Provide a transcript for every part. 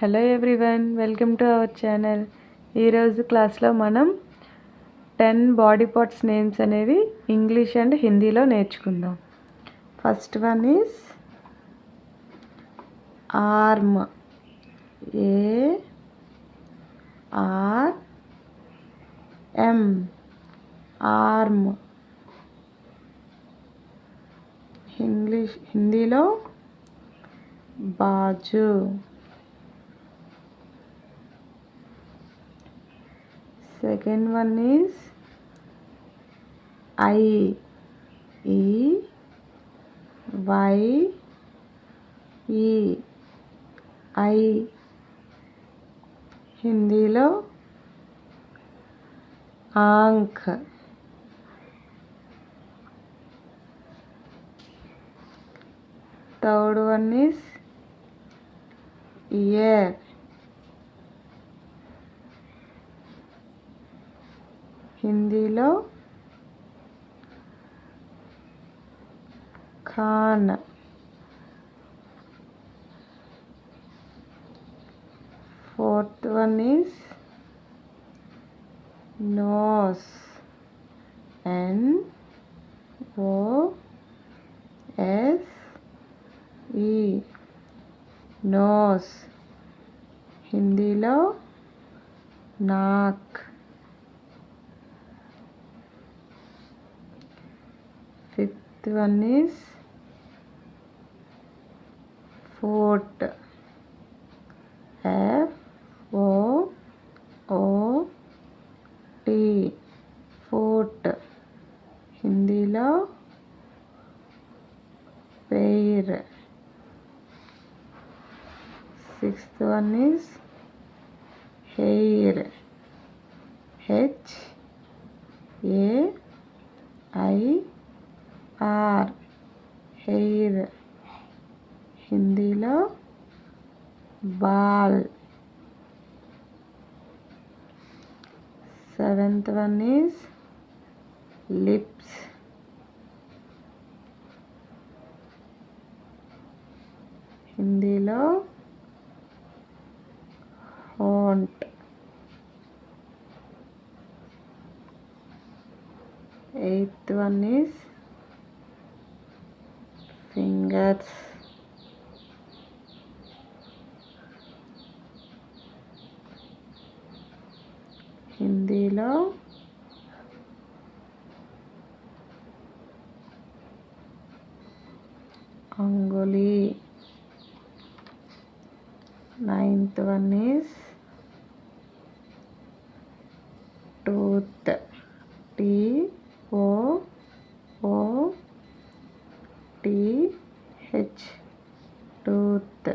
Hello everyone, welcome to our channel. ఈరోజు క్లాస్లో మనం 10 బాడీ పార్ట్స్ నేమ్స్ అనేవి ఇంగ్లీష్ అండ్ హిందీలో నేర్చుకుందాం. First one is arm. ARM, arm. హిందీలో బాజు. Second one is EYE. eye. హిందీలో Aankh. Third one is ear. హిందీలో Khan. Fourth one is nose. NOSE, nose. హిందీలో నాక్. Fifth one is foot. FOOT, foot. హిందీలో pear. Sixth one is hair. HAIR, hair. హిందీలో ball. Seventh one is lips. హిందీలో హోంట్. Eighth one is fingers. హిందీలో అంగుళి. Ninth one is tooth. TOOTH, tooth.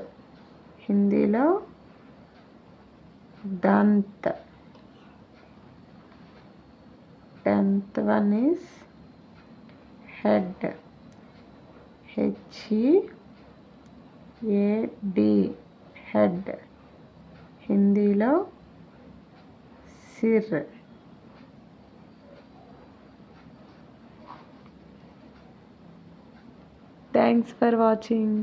హిందీలో దంత్. Tenth one is head. HEAD, head. హిందీలో sir. Thanks for watching.